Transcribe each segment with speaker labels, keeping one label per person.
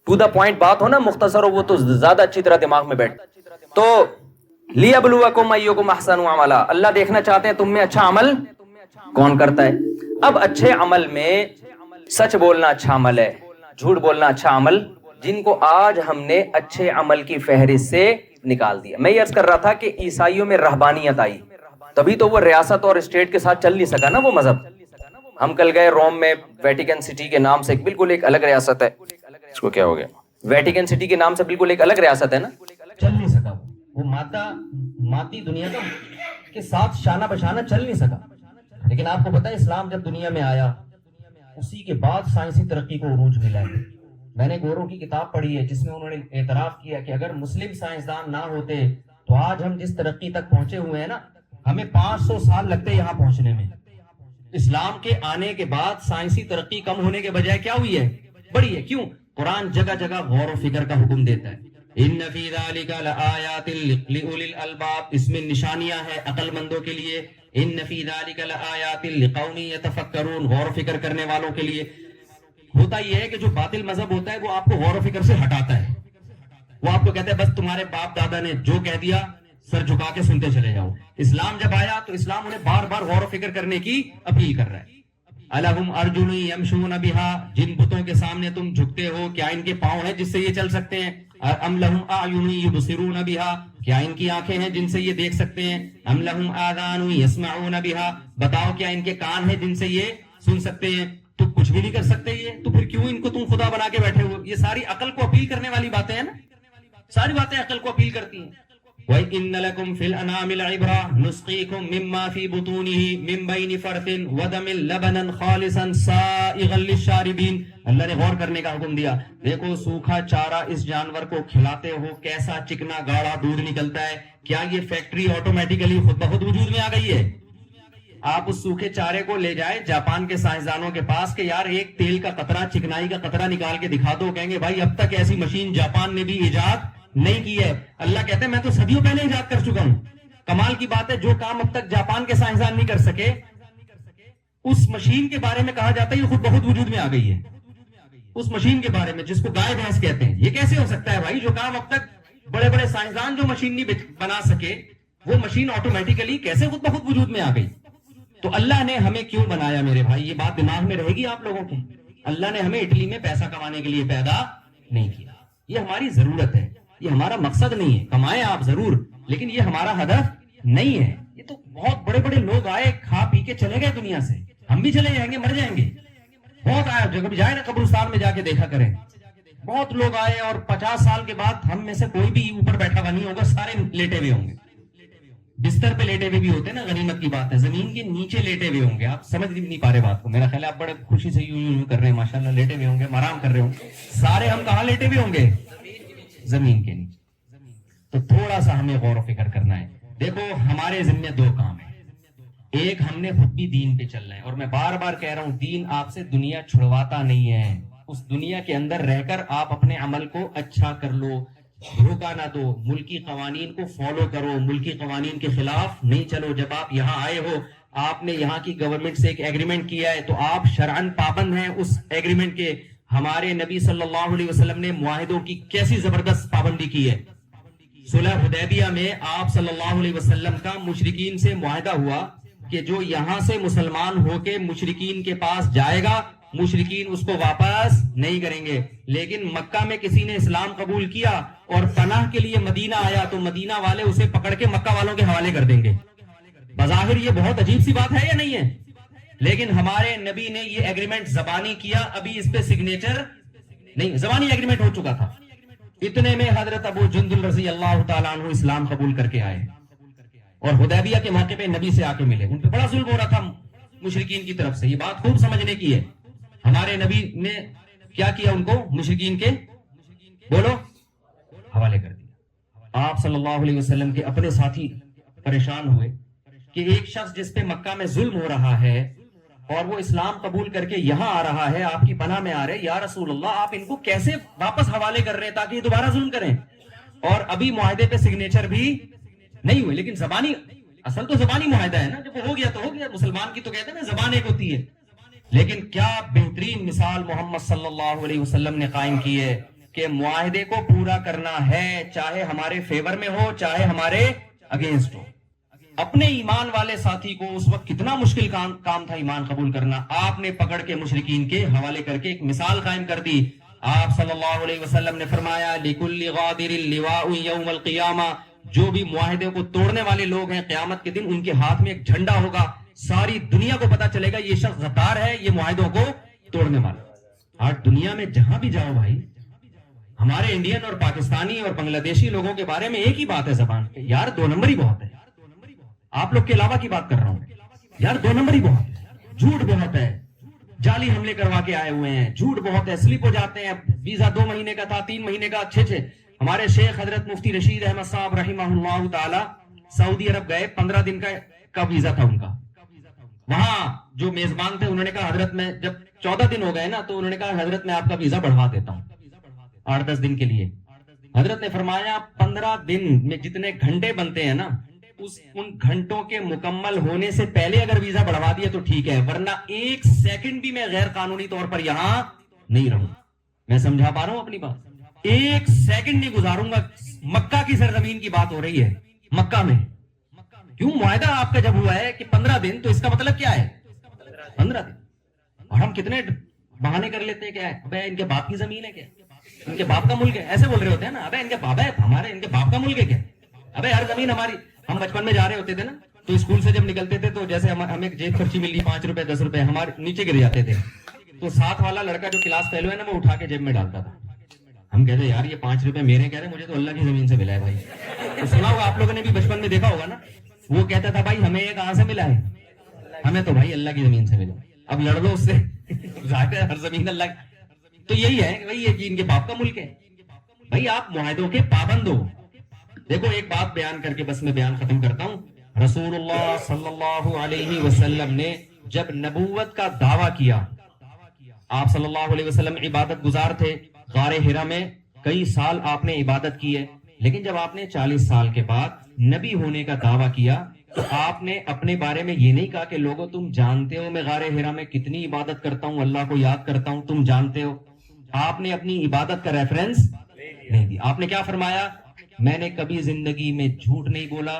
Speaker 1: To the point بات ہو نا، مختصر ہو، وہ تو زیادہ اچھی طرح دماغ میں بیٹھ. تو لیبلوکم ایکم احسن عملا، اللہ دیکھنا چاہتے ہیں تم میں اچھا عمل کون کرتا ہے. اب اچھے عمل میں سچ بولنا اچھا عمل ہے، جھوٹ بولنا اچھا عمل، جن کو آج ہم نے اچھے عمل کی فہرست سے نکال دیا. میں یہ عرض کر رہا تھا کہ عیسائیوں میں رہبانیت آئی، تبھی تو وہ ریاست اور اسٹیٹ کے ساتھ چل نہیں سکا نا وہ مذہب. ہم کل گئے روم میں، ویٹیکن سٹی کے نام سے بالکل ایک الگ ریاست ہے، اس کو کیا ہو گیا، ویٹیکن سٹی کے نام سے بالکل ایک الگ ریاست ہے نا، چل نہیں سکا وہ مادی دنیا کے ساتھ شانہ بشانہ چل نہیں سکا. لیکن آپ کو پتا ہے اسلام جب دنیا میں آیا اسی کے بعد سائنسی ترقی کو عروج ملا ہے. میں نے گورو کی کتاب پڑھی ہے جس میں انہوں نے اعتراف کیا کہ اگر مسلم سائنسدان نہ ہوتے تو آج ہم جس ترقی تک پہنچے ہوئے ہیں نا، ہمیں 500 سال لگتے یہاں پہنچنے میں. اسلام کے آنے کے بعد سائنسی ترقی کم ہونے کے بجائے کیا ہوئی ہے، بڑی ہے. کیوں؟ قرآن جگہ جگہ غور و فکر کا حکم دیتا ہے. ان فی ذلک لآیات لأولی الالباب، اس میں نشانیاں ہیں عقل مندوں کے لیے. ان فی ذلک لآیات لقوم یتفکرون، غور و فکر کرنے والوں کے لیے. ہوتا یہ ہے کہ جو باطل مذہب ہوتا ہے وہ آپ کو غور و فکر سے ہٹاتا ہے. وہ آپ کو کہتا ہے بس تمہارے باپ دادا نے جو کہہ دیا سر جھکا کے سنتے چلے جاؤ. اسلام جب آیا تو اسلام انہیں بار بار غور و فکر کرنے کی اپیل کر رہا ہے. الہم ارجل یمشون بہا، جن بتوں کے سامنے تم جھکتے ہو کیا ان کے پاؤں ہیں جس سے یہ چل سکتے ہیں؟ ام لہم اعین یبصرون بہا، کیا ان کی آنکھیں ہیں جن سے یہ دیکھ سکتے ہیں؟ ام لہم آذان یسمعون بہا، بتاؤ کیا ان کے کان ہیں جن سے یہ سن سکتے ہیں؟ تو کچھ بھی نہیں کر سکتے یہ، تو پھر کیوں ان کو تم خدا بنا کے بیٹھے ہو؟ یہ ساری عقل کو اپیل کرنے والی باتیں ہیں نا، ساری باتیں عقل کو اپیل کرتی ہیں. وَإِنَّ لَكُمْ فِي الْأَنْعَامِ لَعِبْرَةً نُسْقِيكُم مِّمَّا فِي بُطُونِهِ مِن بَيْنِ فَرْثٍ وَدَمٍ لَبَنًا خَالِصًا سَائِغًا لِّلشَّارِبِينَ. اللہ نے غور کرنے کا حکم دیا. دیکھو سوکھا چارہ اس جانور کو کھلاتے ہو کیسا چکنا گاڑا دودھ نکلتا ہے. کیا یہ فیکٹری آٹومیٹیکلی خود بخود وجود میں آ گئی ہے؟ آپ اس سوکھے چارے کو لے جائیں جاپان کے سائنسدانوں کے پاس کہ یار ایک تیل کا قطرہ، چکنائی کا قطرہ نکال کے دکھا دو. کہیں گے بھائی اب تک ایسی مشین جاپان نے بھی ایجاد نہیں کی ہے. اللہ کہتے ہیں میں تو صدیوں پہلے ایجاد کر چکا ہوں. کمال کی بات ہے جو کام اب تک جاپان کے سائنسدان نہیں کر سکے اس مشین کے بارے میں کہا جاتا ہے یہ خود بخود وجود میں آ گئی ہے. اس مشین کے بارے میں جس کو گائے بھینس کہتے ہیں، یہ کیسے ہو سکتا ہے بھائی؟ جو کام اب تک بڑے بڑے سائنسدان جو مشین نہیں بنا سکے وہ مشین آٹومیٹیکلی کیسے خود بخود وجود میں آ گئی؟ تو اللہ نے ہمیں کیوں بنایا میرے بھائی؟ یہ بات دماغ میں رہے گی آپ لوگوں کے. اللہ نے ہمیں اٹلی میں پیسہ کمانے کے لیے پیدا نہیں کیا. یہ ہماری ضرورت ہے، یہ ہمارا مقصد نہیں ہے. کمائیں آپ ضرور لیکن یہ ہمارا ہدف نہیں ہے. یہ تو بہت بڑے بڑے لوگ آئے کھا پی کے چلے گئے دنیا سے، ہم بھی چلے جائیں گے، مر جائیں گے. بہت آئے، جب جائے نا قبرستان میں جا کے دیکھا کریں، بہت لوگ آئے اور 50 سال کے بعد ہم میں سے کوئی بھی اوپر بیٹھا ہوا نہیں ہوگا، سارے لیٹے ہوئے ہوں گے. بستر پہ لیٹے ہوئے بھی ہوتے ہیں نا، غنیمت کی بات ہے. زمین کے نیچے لیٹے ہوئے ہوں گے. آپ سمجھ نہیں پا رہے بات کو. میرا خیال ہے آپ بڑے خوشی سے یوں کر رہے ہیں، ماشاءاللہ لیٹے ہوئے ہوں گے، آرام کر رہے ہوں گے. سارے ہم کہاں لیٹے ہوئے ہوں گے؟ زمین کے نیچے. تو تھوڑا سا ہمیں غور و فکر کرنا ہے. دیکھو ہمارے ذمہ دو کام ہیں. ایک، ہم نے خود بھی دین پہ چلنا ہے، اور میں بار بار کہہ رہا ہوں دین آپ سے دنیا چھڑواتا نہیں ہے. اس دنیا کے اندر رہ کر آپ اپنے عمل کو اچھا کر لو، دھوکہ نہ دو، ملکی قوانین کو فالو کرو، ملکی قوانین کے خلاف نہیں چلو. جب آپ یہاں آئے ہو، آپ نے یہاں کی گورنمنٹ سے ایک ایگریمنٹ کیا ہے تو آپ شرعاً پابند ہیں اس ایگریمنٹ کے. ہمارے نبی صلی اللہ علیہ وسلم نے معاہدوں کی کیسی زبردست پابندی کی ہے. صلح حدیبیہ میں آپ صلی اللہ علیہ وسلم کا مشرکین سے معاہدہ ہوا کہ جو یہاں سے مسلمان ہو کے مشرکین کے پاس جائے گا مشرکین اس کو واپس نہیں کریں گے. لیکن مکہ میں کسی نے اسلام قبول کیا اور پناہ کے لیے مدینہ آیا تو مدینہ والے اسے پکڑ کے مکہ والوں کے حوالے کر دیں گے. بظاہر یہ بہت عجیب سی بات ہے یا نہیں ہے؟ لیکن ہمارے نبی نے یہ ایگریمنٹ زبانی کیا، ابھی اس پہ سگنیچر نہیں، زبانی ایگریمنٹ ہو چکا تھا. اتنے میں حضرت ابو جندل رضی اللہ تعالیٰ عنہ اسلام قبول کر کے آئے اور حدیبیہ کے موقع پہ نبی سے آ کے ملے. ان پہ بڑا ظلم ہو رہا تھا مشرکین کی طرف سے. یہ بات خوب سمجھنے کی ہے. ہمارے نبی نے کیا کیا؟ ان کو مشرکین کے بولو حوالے کر دیا. آپ صلی اللہ علیہ وسلم کے اپنے ساتھی پریشان ہوئے کہ ایک شخص جس پہ مکہ میں ظلم ہو رہا ہے اور وہ اسلام قبول کر کے یہاں آ رہا ہے، آپ کی پناہ میں آ رہے، یا رسول اللہ آپ ان کو کیسے واپس حوالے کر رہے ہیں تاکہ یہ دوبارہ ظلم کریں؟ اور ابھی معاہدے پہ سگنیچر بھی نہیں ہوئے. لیکن زبانی، اصل تو زبانی معاہدہ ہے نا، جب وہ ہو گیا تو ہو گیا. مسلمان کی تو کہتے ہیں نا زبان ایک ہوتی ہے. لیکن کیا بہترین مثال محمد صلی اللہ علیہ وسلم نے قائم کی ہے کہ معاہدے کو پورا کرنا ہے، چاہے ہمارے فیور میں ہو چاہے ہمارے اگینسٹ ہو. اپنے ایمان والے ساتھی کو اس وقت کتنا مشکل کام تھا ایمان قبول کرنا، آپ نے پکڑ کے مشرکین کے حوالے کر کے ایک مثال قائم کر دی. آپ صلی اللہ علیہ وسلم نے فرمایا لِكُلِّ غَادِرٍ لِوَاءٌ يَوْمَ الْقِيَامَةِ، جو بھی معاہدے کو توڑنے والے لوگ ہیں قیامت کے دن ان کے ہاتھ میں ایک جھنڈا ہوگا، ساری دنیا کو پتا چلے گا یہ شخص غدار ہے، یہ معاہدوں کو توڑنے والا. آج دنیا میں جہاں بھی جاؤ بھائی، ہمارے انڈین اور پاکستانی اور بنگلہ دیشی لوگوں کے بارے میں ایک ہی بات ہے زبان پہ، یار 2 نمبر ہی بہت ہے. آپ لوگ کے علاوہ کی بات کر رہا ہوں، یار 2 نمبر ہی بہت ہے، جھوٹ بہت ہے، جعلی حملے کروا کے آئے ہوئے ہیں، جھوٹ بہت ہے، سلپ ہو جاتے ہیں، ویزا 2 مہینے کا تھا 3 مہینے کا 6. ہمارے شیخ حضرت مفتی رشید احمد صاحب رحمہ اللہ تعالی سعودی عرب گئے، 15 دن کا ویزا تھا ان کا. وہاں جو میزبان تھے انہوں نے کہا حضرت میں جب 14 دن ہو گئے نا تو انہوں نے کہا حضرت میں آپ کا ویزا بڑھوا دیتا ہوں 8-10 دن کے لیے. حضرت نے فرمایا 15 دن میں جتنے گھنٹے بنتے ہیں نا ان گھنٹوں کے مکمل ہونے سے پہلے اگر ویزا بڑھوا دیا تو ٹھیک ہے، ورنہ 1 سیکنڈ بھی میں غیر قانونی طور پر یہاں نہیں رہوں. میں سمجھا پا رہا ہوں اپنی بات، 1 سیکنڈ نہیں گزاروں گا. مکہ کی سرزمین کی بات ہو رہی ہے، مکہ میں کیوں معاہدہ آپ کا جب ہوا ہے کہ 15 دن تو اس کا مطلب کیا ہے 15 دن. اور ہم کتنے بہانے کر لیتے ہیں کہ ابے ان کے باپ کی زمین ہے کیا، ان کے باپ کا ملک ہے، ایسے بول رہے ہوتے ہیں نا، ابے ان کے باپ ہے ہمارے، ان کے باپ کا ملک ہے کیا، ابے ہر زمین ہماری. ہم بچپن میں جا رہے ہوتے تھے نا تو اسکول سے جب نکلتے تھے تو جیسے ہمیں جیب خرچی ملی 5 روپے 10 روپے ہمارے نیچے گر جاتے تھے، تو ساتھ والا لڑکا جو کلاس فیلو ہے نا وہ اٹھا کے جیب میں ڈالتا تھا. ہم کہتے یار یہ 5 روپے میرے کہہ رہے مجھے تو اللہ کی زمین سے ملا ہے بھائی. تو سنا ہوگا آپ لوگوں نے بھی بچپن میں دیکھا ہوگا نا، وہ کہتا تھا بھائی ہمیں یہ کہاں سے ملا ہے، ہمیں تو بھائی اللہ کی زمین سے ملا. اب لڑ لو اس سے، ظاہر ہے ہر زمین اللہ کی. تو یہی ہے بھائی یہ کہ ان کے باپ کا ملک ہے. بھائی آپ معاہدوں کے پابند ہو. دیکھو ایک بات بیان کر کے بس میں بیان ختم کرتا ہوں. رسول اللہ صلی اللہ علیہ وسلم نے جب نبوت کا دعویٰ کیا، آپ صلی اللہ علیہ وسلم عبادت گزار تھے، غار حرا میں کئی سال آپ نے عبادت کی ہے، لیکن جب آپ نے 40 سال کے بعد نبی ہونے کا دعویٰ کیا تو آپ نے اپنے بارے میں یہ نہیں کہا کہ لوگوں تم جانتے ہو میں غار حرا میں کتنی عبادت کرتا ہوں، اللہ کو یاد کرتا ہوں، تم جانتے ہو. آپ نے اپنی عبادت کا ریفرنس نہیں دی. آپ نے کیا فرمایا، میں نے کبھی زندگی میں جھوٹ نہیں بولا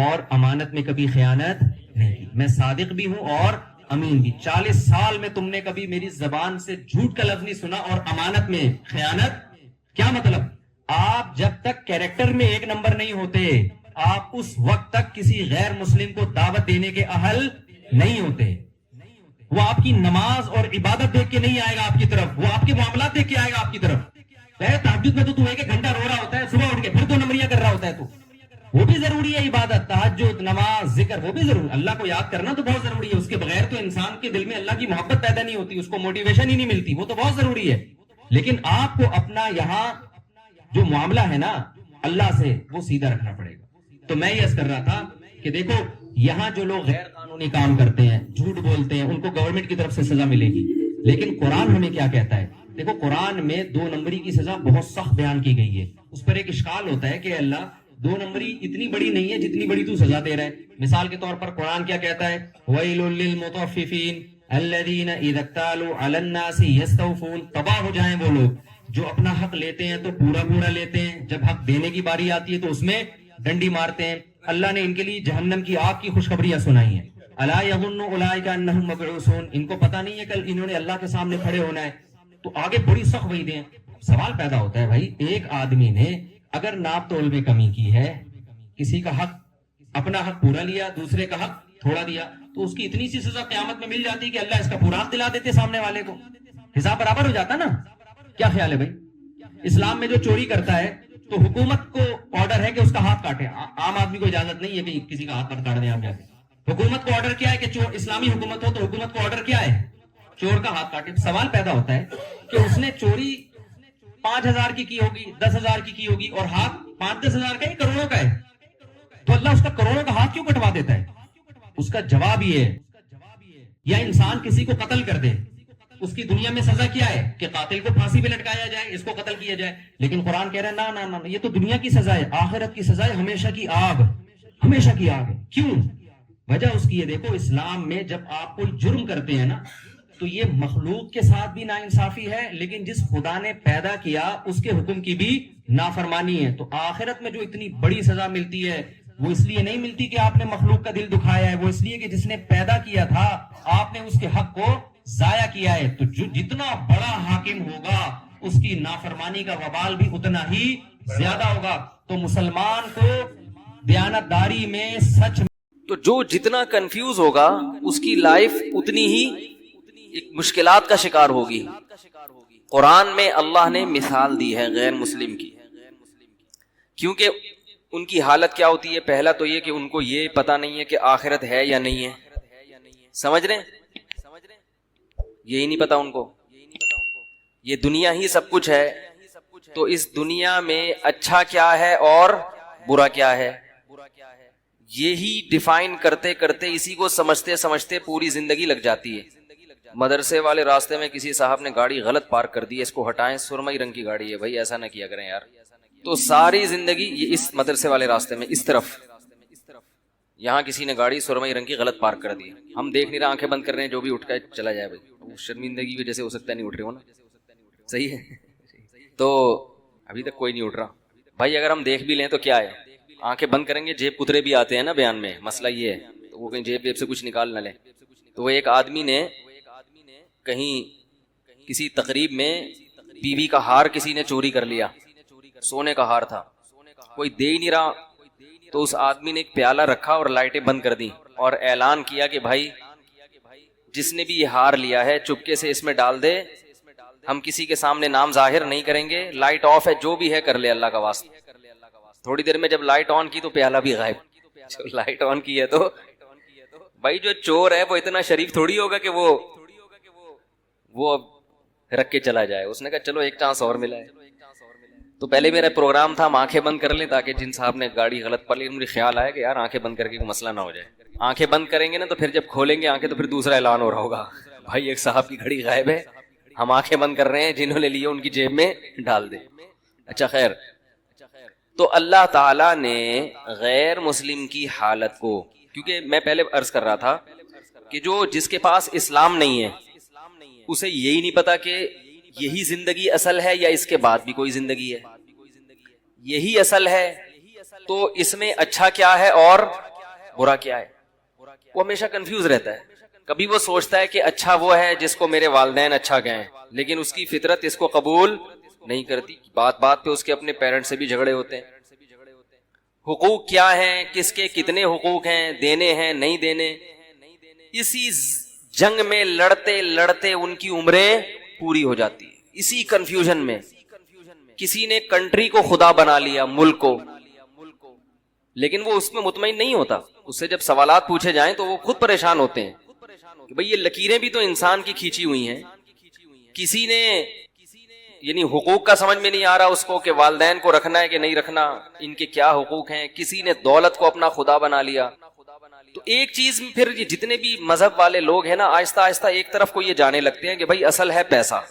Speaker 1: اور امانت میں کبھی خیانت نہیں کی، میں صادق بھی ہوں اور امین بھی. 40 سال میں تم نے کبھی میری زبان سے جھوٹ کا لفظ نہیں سنا اور امانت میں خیانت. کیا مطلب، آپ جب تک کیریکٹر میں 1 نمبر نہیں ہوتے آپ اس وقت تک کسی غیر مسلم کو دعوت دینے کے اہل نہیں ہوتے. وہ آپ کی نماز اور عبادت دیکھ کے نہیں آئے گا آپ کی طرف، وہ آپ کے معاملات دیکھ کے آئے گا آپ کی طرف. تہجد میں تو 1 گھنٹہ رو رہا ہوتا ہے، صبح اٹھ کے پھر 2 نمبریاں کر رہا ہوتا ہے، تو وہ بھی ضروری ہے. عبادت، تہجد، نماز، ذکر وہ بھی ضروری. اللہ کو یاد کرنا تو بہت ضروری ہے، اس کے بغیر تو انسان کے دل میں اللہ کی محبت پیدا نہیں ہوتی، اس کو موٹیویشن ہی نہیں ملتی، وہ تو بہت ضروری ہے. لیکن آپ کو اپنا یہاں جو معاملہ ہے نا اللہ سے وہ سیدھا رکھنا پڑے گا. تو میں یہ عرض کر رہا تھا کہ دیکھو یہاں جو لوگ غیر قانونی کام کرتے ہیں، جھوٹ بولتے ہیں، ان کو گورنمنٹ کی طرف سے سزا ملے گی، لیکن قرآن ہمیں کیا کہتا ہے. دیکھو قرآن میں 2 نمبری کی سزا بہت سخت بیان کی گئی ہے. اس پر ایک اشکال ہوتا ہے کہ اللہ 2 نمبری اتنی بڑی نہیں ہے جتنی بڑی تو سزا دے رہا ہے. مثال کے طور پر قرآن کیا کہتا ہے، وَيْلٌ لِّلْمُطَفِّفِينَ الَّذِينَ إِذَا اكْتَالُوا عَلَى النَّاسِ يَسْتَوْفُونَ. تباہ ہو جائیں وہ لوگ جو اپنا حق لیتے ہیں تو پورا پورا لیتے ہیں، جب حق دینے کی باری آتی ہے تو اس میں ڈنڈی مارتے ہیں. اللہ نے ان کے لیے جہنم کی آگ کی خوشخبریاں سنائی ہیں. أَلَا يَظُنُّ أُولَٰئِكَ أَنَّهُم مَّبْعُوثُونَ. ان کو پتہ نہیں ہے کل انہوں نے اللہ کے سامنے کھڑے ہونا ہے. تو آگے بڑی سخت وعیدیں ہیں. سوال پیدا ہوتا ہے بھائی ایک آدمی نے اگر ناپ تول میں کمی کی ہے، کسی کا حق اپنا حق پورا لیا، دوسرے کا حق تھوڑا دیا، تو اس کی اتنی سی سزا قیامت میں مل جاتی کہ اللہ اس کا پورا حق دلا دیتے سامنے والے کو، حساب برابر ہو جاتا نا. کیا خیال ہے بھائی؟ اسلام میں جو چوری کرتا ہے تو حکومت کو آرڈر ہے کہ اس کا ہاتھ کاٹے. عام آدمی کو اجازت نہیں ہے کہ کسی کا ہاتھ کاٹ دیں. آپ جا کے حکومت کو آرڈر کیا ہے کہ اسلامی حکومت ہو تو حکومت کو آرڈر کیا ہے، چور کا ہاتھ کاٹے. سوال پیدا ہوتا ہے کہ اس نے چوری 5,000 کی ہوگی، 10,000 کی ہوگی اور ہاتھ 5-10 ہزار کا ہی، کروڑوں کا ہے، تو اللہ اس کا کروڑوں کا ہاتھ کیوں کٹوا دیتا ہے؟ اس کا جواب یہ ہے، یا انسان کسی کو قتل کر دے اس کی دنیا میں سزا کیا ہے کہ قاتل کو پھانسی پہ لٹکایا جائے، اس کو قتل کیا جائے. لیکن قرآن کہہ رہا ہے نا یہ تو دنیا کی سزا ہے، آخرت کی سزا ہے ہمیشہ کی آگ، ہمیشہ کی آگ ہے. کیوں؟ وجہ اس کی ہے، دیکھو اسلام میں جب آپ کوئی جرم کرتے ہیں نا تو یہ مخلوق کے ساتھ بھی ناانصافی ہے، لیکن جس خدا نے پیدا کیا اس کے حکم کی بھی نافرمانی ہے. تو آخرت میں جو اتنی بڑی سزا ملتی ہے وہ اس لیے نہیں ملتی کہ آپ نے مخلوق کا دل دکھایا ہے، وہ اس لیے کہ جس نے پیدا کیا تھا آپ نے اس کے حق کو ضائع کیا ہے. تو جو جتنا بڑا حاکم ہوگا اس کی نافرمانی کا وبال بھی اتنا ہی زیادہ ہوگا. تو مسلمان کو دیانتداری میں، سچ میں، تو جو جتنا کنفیوز ہوگا اس کی لائف اتنی ہی ایک مشکلات کا شکار ہوگی. قرآن میں اللہ نے مثال دی ہے غیر مسلم کی، کیونکہ ان کی حالت کیا ہوتی ہے. پہلا تو یہ کہ ان کو یہ پتا نہیں ہے کہ آخرت ہے یا نہیں ہے. سمجھ رہے ہیں؟ یہی نہیں پتا ان کو. یہ دنیا ہی سب کچھ ہے، تو اس دنیا میں اچھا کیا ہے اور برا کیا ہے، یہی ڈیفائن کرتے کرتے اسی کو سمجھتے سمجھتے پوری زندگی لگ جاتی ہے. مدرسے والے راستے میں کسی صاحب نے گاڑی غلط پارک کر دی، اس کو ہٹائیں، سرمئی رنگ کی گاڑی ہے، بھائی ایسا نہ کیا کریں یار. تو ساری زندگی یہ اس مدرسے والے راستے میں اس طرف، یہاں کسی نے گاڑی سرمئی رنگ کی غلط پارک کر دی، ہم دیکھ نہیں رہے، آنکھیں بند کر رہے ہیں، جو بھی اٹھ کے چلا جائے بھائی. شرمندگی کی وجہ سے ہو سکتا ہے نہیں اٹھ رہے ہو نا، صحیح ہے. تو ابھی تک کوئی نہیں اٹھ رہا بھائی. اگر ہم دیکھ بھی لیں تو کیا ہے، آنکھیں بند کریں گے. جیب کترے بھی آتے ہیں نا بیان میں، مسئلہ یہ ہے. تو وہ کہیں جیب سے کچھ نکال نہ لیں. تو وہ ایک آدمی نے کہیں کسی تقریب میں بیوی کا ہار کسی نے چوری کر لیا، سونے کا ہار تھا، کوئی دے ہی نہیں رہا. تو اس آدمی نے ایک پیالہ رکھا اور لائٹیں بند کر دی اور اعلان کیا کہ بھائی جس نے بھی یہ ہار لیا ہے چپکے سے اس میں ڈال دے، ہم کسی کے سامنے نام ظاہر نہیں کریں گے، لائٹ آف ہے، جو بھی ہے کر لے اللہ کا واسطہ. تھوڑی دیر میں جب لائٹ آن کی تو پیالہ بھی غائب. لائٹ آن کی ہے تو بھائی جو چور ہے وہ اتنا شریف تھوڑی ہوگا کہ وہ اب رکھ کے چلا جائے. اس نے کہا چلو ایک چانس اور ملا ہے. تو پہلے میرا پروگرام تھا ہم آنکھیں بند کر لیں تاکہ جن صاحب نے گاڑی غلط پڑ لی، مجھے خیال آیا کہ یار آنکھیں بند کر کے کوئی مسئلہ نہ ہو جائے. آنکھیں بند کریں گے نا تو پھر جب کھولیں گے آنکھیں تو پھر دوسرا اعلان ہو رہا ہوگا، بھائی ایک صاحب کی گھڑی غائب ہے، ہم آنکھیں بند کر رہے ہیں، جنہوں نے لیے ان کی جیب میں ڈال دیں. اچھا خیر. تو اللہ تعالیٰ نے غیر مسلم کی حالت کو، کیونکہ میں پہلے عرض کر رہا تھا کہ جو جس کے پاس اسلام نہیں ہے اسے یہی نہیں پتا کہ یہی زندگی اصل ہے یا اس کے بعد بھی کوئی زندگی ہے. یہی اصل ہے تو اس میں اچھا کیا ہے اور برا کیا ہے، وہ ہمیشہ کنفیوز رہتا ہے. کبھی وہ سوچتا ہے کہ اچھا وہ ہے جس کو میرے والدین اچھا کہیں، لیکن اس کی فطرت اس کو قبول نہیں کرتی. بات بات پہ اس کے اپنے پیرنٹس سے بھی جھگڑے ہوتے ہیں. حقوق کیا ہیں، کس کے کتنے حقوق ہیں، دینے ہیں نہیں دینے، اسی جنگ میں لڑتے لڑتے ان کی عمریں پوری ہو جاتی ہے. اسی کنفیوژن میں کسی نے کنٹری کو خدا بنا لیا، ملک کو، لیکن وہ اس میں مطمئن نہیں ہوتا. اس سے جب سوالات پوچھے جائیں تو وہ خود پریشان ہوتے ہیں کہ بھئی یہ لکیریں بھی تو انسان کی کھینچی ہوئی ہیں. کسی نے یعنی حقوق کا سمجھ میں نہیں آ رہا اس کو کہ والدین کو رکھنا ہے کہ نہیں رکھنا، ان کے کیا حقوق ہیں. کسی نے دولت کو اپنا خدا بنا لیا. تو ایک چیز پھر یہ جتنے بھی مذہب والے لوگ ہیں نا آہستہ آہستہ ایک طرف کو یہ جانے لگتے ہیں کہ بھائی اصل ہے پیسہ،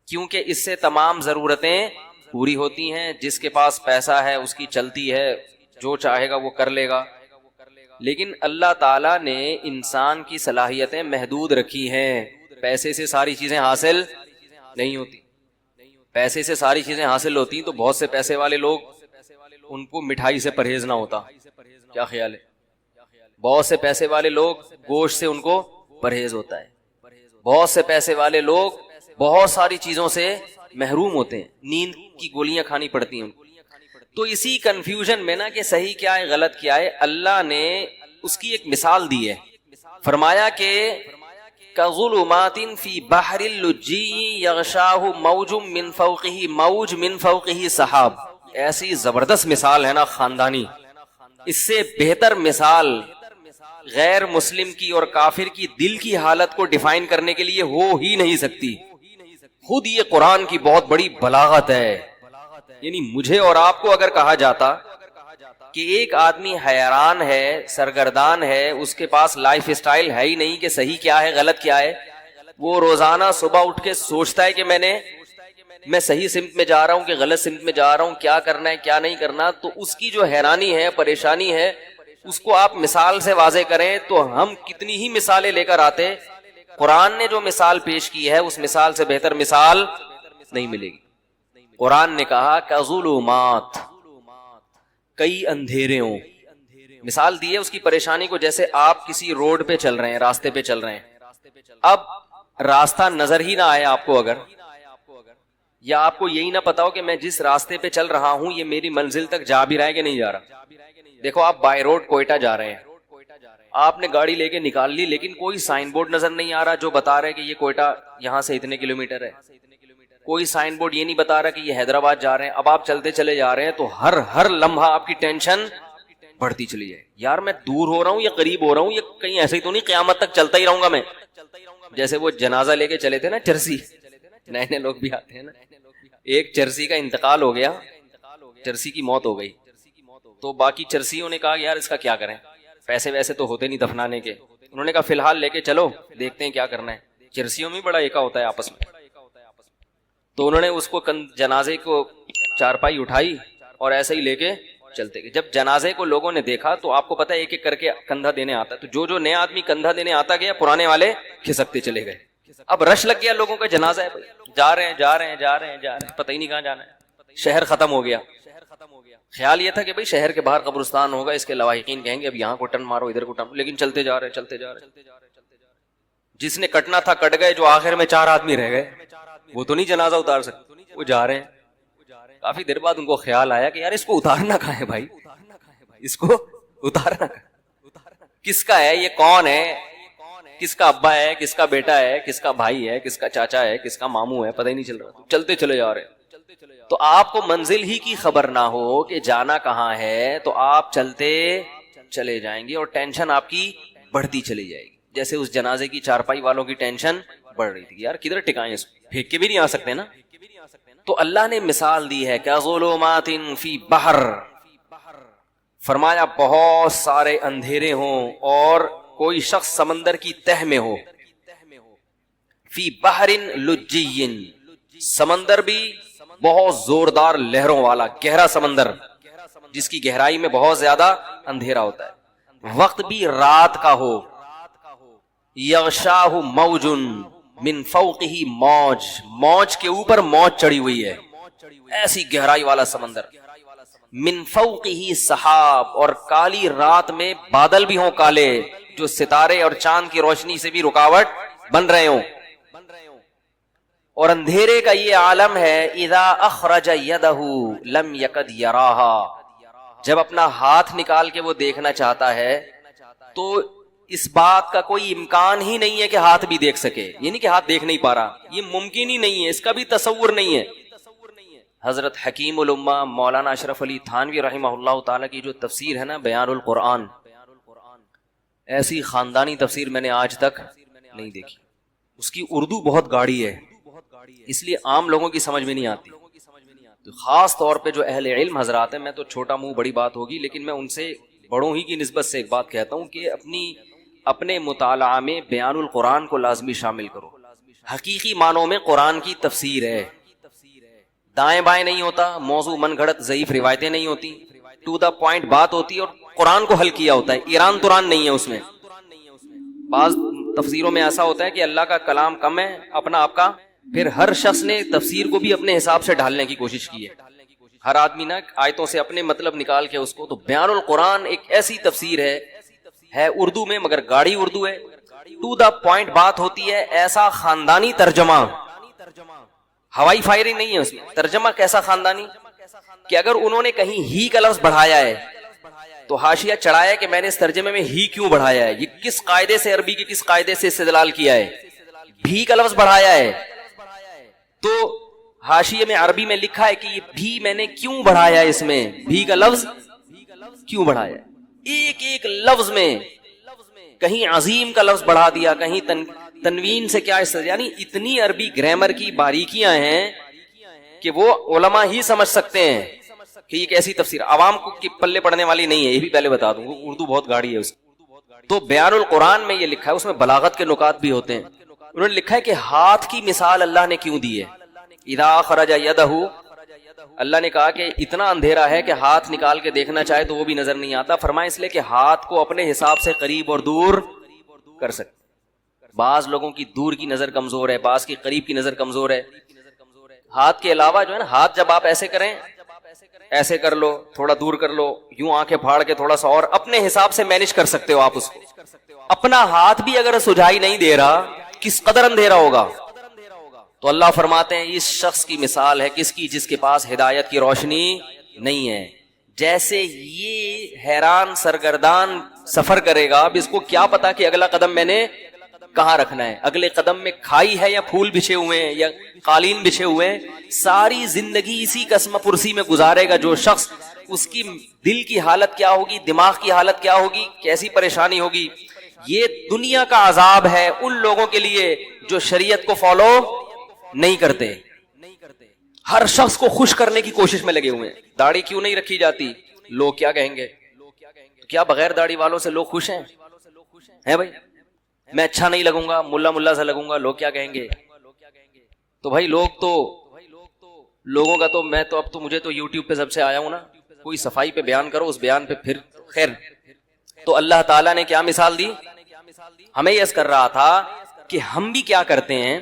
Speaker 1: کیونکہ اس سے تمام ضرورتیں پوری ہوتی ہیں. جس کے پاس پیسہ ہے اس کی چلتی ہے، جو چاہے گا وہ کر لے گا. لیکن اللہ تعالیٰ نے انسان کی صلاحیتیں محدود رکھی ہیں. پیسے سے ساری چیزیں حاصل نہیں ہوتی. پیسے سے ساری چیزیں حاصل ہوتی تو بہت سے پیسے والے لوگ ان کو مٹھائی سے پرہیز نہ ہوتا. کیا خیال ہے؟ بہت سے پیسے والے لوگ گوشت سے ان کو پرہیز ہوتا ہے. بہت سے پیسے والے لوگ بہت ساری چیزوں سے محروم ہوتے ہیں، نیند کی گولیاں کھانی پڑتی ہیں. تو اسی کنفیوژن میں نا کہ صحیح کیا ہے غلط کیا ہے، اللہ نے اس کی ایک مثال دی ہے. فرمایا کہ کظلمات فی بحر اللجی یغشاہ موج من فوقہ موج من فوقہ سحاب. ایسی زبردست مثال ہے نا خاندانی، اس سے بہتر مثال غیر مسلم کی اور کافر کی دل کی حالت کو ڈیفائن کرنے کے لیے ہو ہی نہیں سکتی. خود یہ قرآن کی بہت بڑی بلاغت ہے. یعنی مجھے اور آپ کو اگر کہا جاتا کہ ایک آدمی حیران ہے، سرگردان ہے، اس کے پاس لائف اسٹائل ہے ہی نہیں کہ صحیح کیا ہے غلط کیا ہے، وہ روزانہ صبح اٹھ کے سوچتا ہے کہ میں صحیح سمت میں جا رہا ہوں کہ غلط سمت میں جا رہا ہوں، کیا کرنا ہے کیا نہیں کرنا. تو اس کی جو حیرانی ہے، پریشانی ہے، اس کو آپ مثال سے واضح کریں تو ہم کتنی ہی مثالیں لے کر آتے
Speaker 2: قرآن نے جو مثال پیش کی ہے اس مثال سے بہتر مثال نہیں ملے گی. قرآن نے کہا کظلمات، کئی اندھیرے ہوں. مثال دی ہے اس کی پریشانی کو، جیسے آپ کسی روڈ پہ چل رہے ہیں، راستے پہ چل رہے ہیں، اب راستہ نظر ہی نہ آئے آپ کو، اگر یا آپ کو یہی نہ پتا ہو کہ میں جس راستے پہ چل رہا ہوں یہ میری منزل تک جا بھی رہا ہے کہ نہیں جا رہا. دیکھو آپ بائی روڈ کوئٹہ جا رہے ہیں، آپ نے گاڑی لے کے نکال لی، لیکن کوئی سائن بورڈ نظر نہیں آ رہا جو بتا رہا ہے کہ یہ کوئٹہ یہاں سے اتنے کلومیٹر ہے. کوئی سائن بورڈ یہ نہیں بتا رہا کہ یہ حیدرآباد جا رہے ہیں. اب آپ چلتے چلے جا رہے ہیں تو ہر لمحہ آپ کی ٹینشن بڑھتی چلی جائے. یار میں دور ہو رہا ہوں یا قریب ہو رہا ہوں، یہ کہیں ایسے ہی تو نہیں قیامت تک چلتا ہی رہوں گا میں. جیسے وہ جنازہ لے کے چلے تھے نا چرسی، نئے نئے لوگ بھی آتے ہیں نا، ایک چرسی کا انتقال ہو گیا، چرسی کی موت ہو گئی، تو باقی چرسیوں نے کہا یار اس کا کیا کریں، پیسے ویسے تو ہوتے نہیں دفنانے کے. انہوں نے کہا فی الحال لے کے چلو دیکھتے ہیں کیا کرنا ہے. چرسیوں میں بڑا ایکا ہوتا ہے آپس میں. تو انہوں نے اس کو جنازے کو چارپائی اٹھائی اور ایسے ہی لے کے چلتے گئے. جب جنازے کو لوگوں نے دیکھا تو آپ کو پتا ہے ایک ایک کر کے کندھا دینے آتا ہے، تو جو نیا آدمی کندھا دینے آتا گیا پرانے والے کھسکتے چلے گئے. اب رش لگ گیا لوگوں کا، جنازہ ہے جا رہے ہیں، پتہ ہی نہیں کہاں جانا ہے. شہر ختم ہو گیا. خیال یہ تھا کہ بھئی شہر کے باہر قبرستان ہوگا، اس کے لواحقین کہیں گے اب یہاں کو ٹرن مارو ادھر کو ٹرن، لیکن چلتے جا رہے. جس نے کٹنا تھا کٹ گئے، جو آخر میں 4 آدمی رہ گئے وہ تو نہیں جنازہ اتار سکتے، وہ جا رہے ہیں. کافی دیر بعد ان کو خیال آیا کہ یار اس کو اتارنا کہاں ہے بھائی، اس کو اتارنا کس کا ہے، یہ کون ہے، کس کا ابا ہے، کس کا بیٹا ہے، کس کا بھائی ہے، کس کا چاچا ہے، کس کا ماموں ہے، پتہ ہی نہیں چل رہا. چلتے چلے جا رہے ہیں. تو آپ کو منزل ہی کی خبر نہ ہو کہ جانا کہاں ہے تو آپ چلتے چلے جائیں گے اور ٹینشن آپ کی بڑھتی چلی جائے گی. جیسے اس جنازے کی چارپائی والوں کی ٹینشن بڑھ رہی تھی، یار کدھر ٹکائیں اس کو، پھینک کے بھی نہیں آ سکتے نا. تو اللہ نے مثال دی ہے کہ ظلمات فی بحر، فرمایا بہت سارے اندھیرے ہوں اور کوئی شخص سمندر کی تہ میں ہو. فی بحر لجی، سمندر بھی بہت زوردار لہروں والا گہرا سمندر جس کی گہرائی میں بہت زیادہ اندھیرا ہوتا ہے. وقت بھی رات کا ہو. یغشاہ موج من فوقہ موج، موج کے اوپر موج چڑھی ہوئی ہے، ایسی گہرائی والا سمندر. من فوقہ سحاب، اور کالی رات میں بادل بھی ہوں کالے جو ستارے اور چاند کی روشنی سے بھی رکاوٹ بن رہے ہوں. اور اندھیرے کا یہ عالم ہے اذا اخرج یدہ لم یکد یراہا، جب اپنا ہاتھ نکال کے وہ دیکھنا چاہتا ہے تو اس بات کا کوئی امکان ہی نہیں ہے کہ ہاتھ بھی دیکھ سکے. یہ نہیں کہ ہاتھ دیکھ نہیں پا رہا، یہ ممکن ہی نہیں ہے، اس کا بھی تصور نہیں ہے. حضرت حکیم الامہ مولانا اشرف علی تھانوی رحمہ اللہ تعالی کی جو تفسیر ہے نا بیان القرآن، ایسی خاندانی تفسیر میں نے آج تک نہیں دیکھی. اس کی اردو بہت گاڑی ہے، اس لیے عام لوگوں کی سمجھ میں نہیں آتی. تو خاص طور پہ جو اہل علم حضرات ہیں، میں تو چھوٹا منہ بڑی بات ہوگی لیکن میں ان سے بڑوں ہی کی نسبت سے ایک بات کہتا ہوں کہ اپنے مطالعہ میں بیان القرآن کو لازمی شامل کرو. حقیقی معنوں میں قرآن کی تفسیر ہے، دائیں بائیں نہیں ہوتا، موضوع من گھڑت ضعیف روایتیں نہیں ہوتی، ٹو دا پوائنٹ بات ہوتی ہے اور قرآن کو حل کیا ہوتا ہے. ایران تران نہیں ہے اس میں. بعض تفسیروں میں ایسا ہوتا ہے کہ اللہ کا کلام کم ہے اپنا آپ کا، پھر ہر شخص نے تفسیر کو بھی اپنے حساب سے ڈھالنے کی کوشش کی ہے، ہر آدمی نا آیتوں سے اپنے مطلب نکال کے اس کو. تو بیان القرآن ایک ایسی تفسیر ہے اردو میں مگر گاڑی اردو ہے، ٹو دا پوائنٹ بات ہوتی ہے. ایسا خاندانی ترجمہ، ہوائی فائرنگ نہیں ہے اس میں. ترجمہ کیسا خاندانی کہ اگر انہوں نے کہیں ہی کا لفظ بڑھایا ہے تو حاشیہ چڑھایا کہ میں نے اس ترجمے میں ہی کیوں بڑھایا ہے، یہ کس قاعدے سے، عربی کے کس قاعدے سے استدلال کیا ہے. بھی کا لفظ بڑھایا ہے تو حاشیے میں عربی میں لکھا ہے کہ یہ بھی میں نے کیوں بڑھایا ہے، اس میں بھی کا لفظ کیوں بڑھایا ہے. ایک ایک لفظ میں کہیں عظیم کا لفظ بڑھا دیا، کہیں تنوین سے کیا یعنی اتنی عربی گرامر کی باریکیاں ہیں کہ وہ علماء ہی سمجھ سکتے ہیں کہ یہ کیسی تفسیر، عوام کو کی پلے پڑنے والی نہیں ہے. یہ بھی پہلے بتا دوں، اردو بہت گاڑی ہے اس کی. تو بیان القرآن میں یہ لکھا ہے، اس میں بلاغت کے نکات بھی ہوتے ہیں. انہوں نے لکھا ہے کہ ہاتھ کی مثال اللہ نے کیوں دی ہے. اذا خرج یدہ، اللہ نے کہا کہ اتنا اندھیرا ہے کہ ہاتھ نکال کے دیکھنا چاہے تو وہ بھی نظر نہیں آتا. فرمایا اس لیے کہ ہاتھ کو اپنے حساب سے قریب اور دور کر سکتے. بعض لوگوں کی دور کی نظر کمزور ہے, بعض کی قریب کی نظر کمزور ہے. ہاتھ کے علاوہ جو ہے نا, ہاتھ جب آپ ایسے کریں, ایسے کر لو, تھوڑا دور کر لو, یوں آنکھیں پھاڑ کے تھوڑا سا, اور اپنے حساب سے مینج کر سکتے ہو آپ اس کو. اپنا ہاتھ بھی اگر سجائی نہیں دے رہا, کس قدر اندھیرا ہوگا. تو اللہ فرماتے ہیں اس شخص کی مثال ہے کس کی, جس کے پاس ہدایت کی روشنی نہیں ہے. جیسے یہ حیران سرگردان سفر کرے گا, اب اس کو کیا پتا کہ اگلا قدم میں نے کہاں رکھنا ہے, اگلے قدم میں کھائی ہے یا پھول بچھے ہوئے ہیں یا قالین بچھے ہوئے ہیں. ساری زندگی اسی قسم پرسی میں گزارے گا جو شخص. اس کی دل کی حالت کیا ہوگی, دماغ کی حالت کیا ہوگی, کیسی پریشانی ہوگی. یہ دنیا کا عذاب ہے ان لوگوں کے لیے جو شریعت کو فالو نہیں کرتے. ہر شخص کو خوش کرنے کی کوشش میں لگے ہوئے ہیں. داڑھی کیوں نہیں رکھی جاتی, لوگ کیا کہیں گے. کیا بغیر داڑھی والوں سے لوگ خوش ہیں بھائی؟ میں اچھا نہیں لگوں گا, ملا سا لگوں گا, لوگ کیا کہیں گے. تو بھائی لوگوں کا تو میں تو اب تو مجھے تو یوٹیوب پہ سب سے آیا ہوں نا, کوئی صفائی پہ بیان کرو, اس بیان پہ پھر خیر. تو اللہ تعالیٰ نے کیا مثال دی, ہمیں یس کر رہا تھا کہ ہم بھی کیا کرتے ہیں.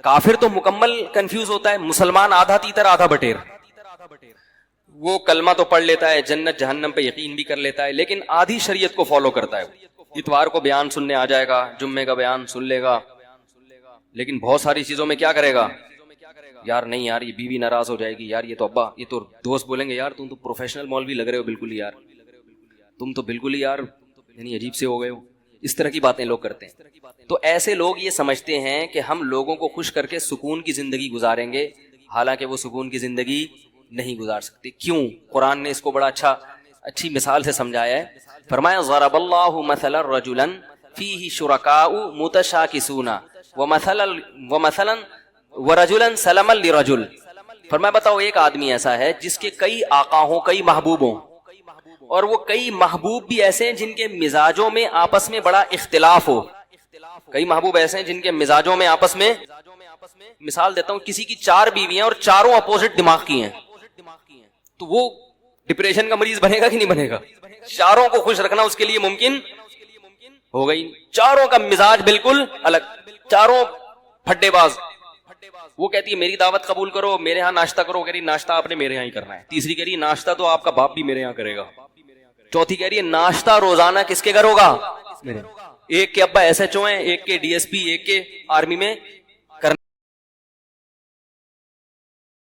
Speaker 2: کافر تو مکمل کنفیوز ہوتا ہے, مسلمان آدھا تیتر آدھا بٹیر. وہ کلمہ تو پڑھ لیتا ہے, جنت جہنم پہ یقین بھی کر لیتا ہے, لیکن آدھی شریعت کو فالو کرتا ہے. اتوار کو بیان سننے آ جائے گا, جمعے کا بیان سن لے گا, لیکن بہت ساری چیزوں میں کیا کرے گا, یار نہیں یار یہ بیوی ناراض ہو جائے گی, یار یہ تو ابا, یہ تو دوست بولیں گے یار تم تو پروفیشنل مولوی لگ رہے ہو بالکل ہی, یار تم تو بالکل ہی یار یعنی عجیب سے ہو گئے ہو. اس طرح کی باتیں لوگ کرتے ہیں. تو ایسے لوگ یہ سمجھتے ہیں کہ ہم لوگوں کو خوش کر کے سکون کی زندگی گزاریں گے, حالانکہ وہ سکون کی زندگی نہیں گزار سکتے. کیوں؟ قرآن نے اس کو بڑا اچھی مثال سے سمجھایا ہے. فرمایا ضرب اللہ مثلا رجلا فیہ شرکاء متشاکسون ومثلا ورجلا سلما لرجل. فرمایا بتاؤ ایک آدمی ایسا ہے جس کے کئی آقا ہوں, کئی محبوب ہوں, اور وہ کئی محبوب بھی ایسے ہیں جن کے مزاجوں میں آپس میں بڑا اختلاف ہو. کئی محبوب ایسے ہیں جن کے مزاجوں میں آپس میں, مثال دیتا ہوں, کسی کی 4 بیویاں اور چاروں اپوزٹ دماغ کی ہیں, تو وہ ڈپریشن کا مریض بنے گا کہ نہیں بنے گا؟ چاروں کو خوش رکھنا اس کے لیے ممکن ہوگا ہی. چاروں کا مزاج بالکل الگ, چاروں پھڈے باز. وہ کہتی ہے میری دعوت قبول کرو, میرے ہاں ناشتہ کرو, کہہ رہی ناشتہ آپ نے میرے ہاں ہی کرنا ہے. تیسری کہہ رہی ناشتہ تو آپ کا باپ بھی میرے ہاں کرے گا. چوتھی کہہ رہی ہے ناشتہ روزانہ کس کے گھر ہوگا, ایک کے ابا ایس ایچ او ہیں, ایک کے ڈی ایس پی, ایک کے آرمی میں,